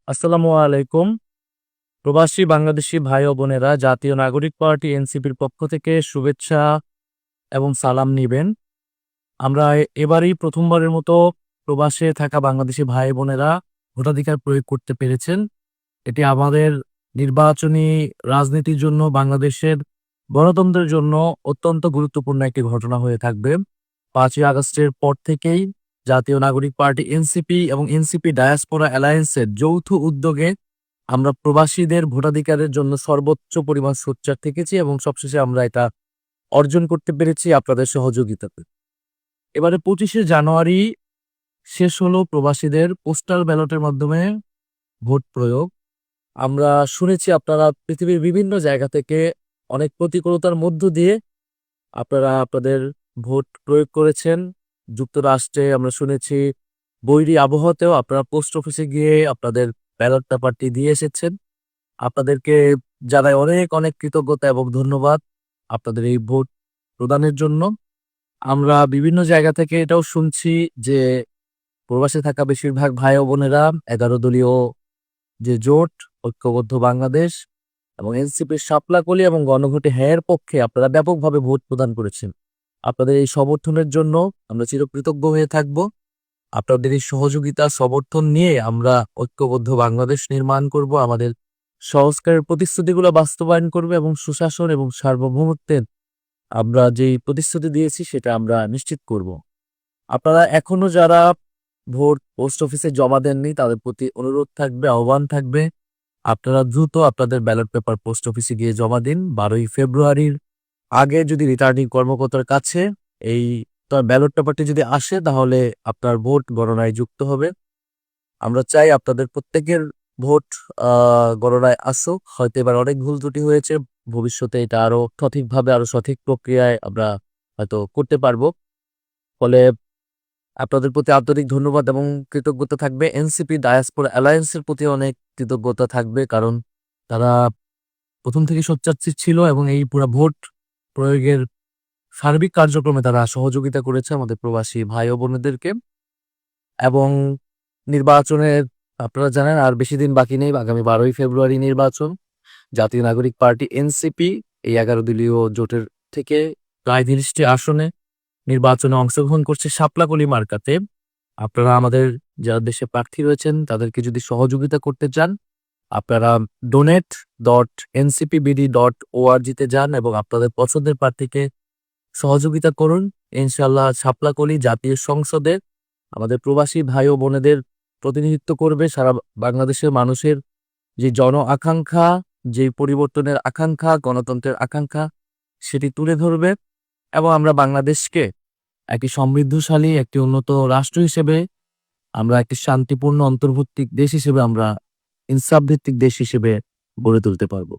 আসসালামু আলাইকুম। প্রবাসী বাংলাদেশী ভাই ও বোনেরা, জাতীয় নাগরিক পার্টি এনসিপির পক্ষ থেকে শুভেচ্ছা এবং সালাম নিবেন। আমরা এবারই প্রথমবারের মতো প্রবাসে থাকা বাংলাদেশী ভাই বোনেরা ভোটাধিকার প্রয়োগ করতে পেরেছেন। এটি আমাদের নির্বাচনী রাজনীতির জন্য, বাংলাদেশের গণতন্ত্রের জন্য অত্যন্ত গুরুত্বপূর্ণ একটি ঘটনা হয়ে থাকবে। 5ই আগস্টের পর থেকেই জাতীয় নাগরিক পার্টি এনসিপি এবং এনসিপি ডায়াসপোরা অ্যালায়েন্সের যৌথ উদ্যোগে আমরা প্রবাসীদের ভোটাধিকারের জন্য সর্বোচ্চ পরিমাণ সোচ্চার থেকেছি এবং সবশেষে আমরা এটা অর্জন করতে পেরেছি আপনাদের সহযোগিতাতে। এবারে 25শে জানুয়ারি শেষ হলো প্রবাসীদের পোস্টাল ব্যালটের মাধ্যমে ভোট প্রয়োগ। আমরা শুনেছি আপনারা পৃথিবীর বিভিন্ন জায়গা থেকে অনেক প্রতিকূলতার মধ্য দিয়ে আপনারা আপনাদের ভোট প্রয়োগ করেছেন। যুক্তরাষ্ট্রে আমরা শুনেছি বৈরী আবহাওয়াতেও আপনারা পোস্ট অফিসে গিয়ে আপনাদের ব্যালট পেপারটি দিয়ে এসেছেন। আপনাদেরকে জানাই অনেক অনেক কৃতজ্ঞতা এবং ধন্যবাদ আপনাদের এই ভোট প্রদানের জন্য। আমরা বিভিন্ন জায়গা থেকে এটাও শুনছি যে প্রবাসে থাকা বেশিরভাগ ভাই ও বোনেরা 11 দলীয় যে জোট ঐক্যবদ্ধ বাংলাদেশ এবং এনসিপির শাপলাকলি এবং গণভোটে হ্যাঁ পক্ষে আপনারা ব্যাপকভাবে ভোট প্রদান করেছেন। আপনাদের এই সমর্থনের জন্য আমরা চিরকৃতজ্ঞ হয়ে থাকব। আপনাদের এই সহযোগিতা সমর্থন নিয়ে আমরা ঐক্যবদ্ধ বাংলাদেশ নির্মাণ করব, আমাদের সংস্কারের প্রতিশ্রুতিগুলো বাস্তবায়ন করবে এবং সুশাসন এবং সার্বভৌমত্বের আমরা যেই প্রতিশ্রুতি দিয়েছি সেটা আমরা নিশ্চিত করব। আপনারা এখনো যারা ভোট পোস্ট অফিসে জমা দেননি তাদের প্রতি অনুরোধ থাকবে, আহ্বান থাকবে, আপনারা দ্রুত আপনাদের ব্যালট পেপার পোস্ট অফিসে গিয়ে জমা দিন। 12ই ফেব্রুয়ারির আগে যদি রিটার্নিং কর্মকর্তার কাছে এই ব্যালট পেপারটি যদি আসে তাহলে আপনার ভোট গণনায় যুক্ত হবে। আমরা চাই আপনাদের প্রত্যেকের ভোট গণনায় আসুক। হয়তো এবার অনেক ভুল ত্রুটি হয়েছে, ভবিষ্যতে এটা আরো সঠিকভাবে আরো সঠিক প্রক্রিয়ায় আমরা হয়তো করতে পারবো। ফলে আপনাদের প্রতি আন্তরিক ধন্যবাদ এবং কৃতজ্ঞতা থাকবে। এনসিপি ডায়াসপোরা অ্যালায়েন্সের প্রতি অনেক কৃতজ্ঞতা থাকবে, কারণ তারা প্রথম থেকে সোচ্চার ছিল এবং এই পুরা ভোট প্রয়োগের সার্বিক কার্যক্রমে তারা সহযোগিতা করেছে আমাদের প্রবাসী ভাই ও বোনেদেরকে। এবং নির্বাচনের আপনারা জানেন আর বেশি দিন বাকি নেই, আগামী 12ই ফেব্রুয়ারি নির্বাচন। জাতীয় নাগরিক পার্টি এনসিপি এই 11 দলীয় জোটের থেকে প্রায় 30টি আসনে নির্বাচনে অংশগ্রহণ করছে শাপলাকলি মার্কাতে। আপনারা আমাদের যারা দেশে প্রার্থী রয়েছেন তাদেরকে যদি সহযোগিতা করতে চান, আপনারা donate.ncpbd.org তে যান এবং আপনাদের পছন্দের প্রার্থীকে সহযোগিতা করুন। ইনশাআল্লাহ শাপলাকলি জাতীয় সংসদে আমাদের প্রবাসী ভাই ও বোনেদের প্রতিনিধিত্ব করবে। সারা বাংলাদেশের মানুষের যে জন আকাঙ্ক্ষা, যে পরিবর্তনের আকাঙ্ক্ষা, গণতন্ত্রের আকাঙ্ক্ষা, সেটি তুলে ধরবে এবং আমরা বাংলাদেশকে একটি সমৃদ্ধশালী, একটি উন্নত রাষ্ট্র হিসেবে, আমরা একটি শান্তিপূর্ণ অন্তর্ভুক্তিক দেশ হিসেবে, আমরা ইনসাফ ভিত্তিক দেশ হিসেবে গড়ে তুলতে পারবো।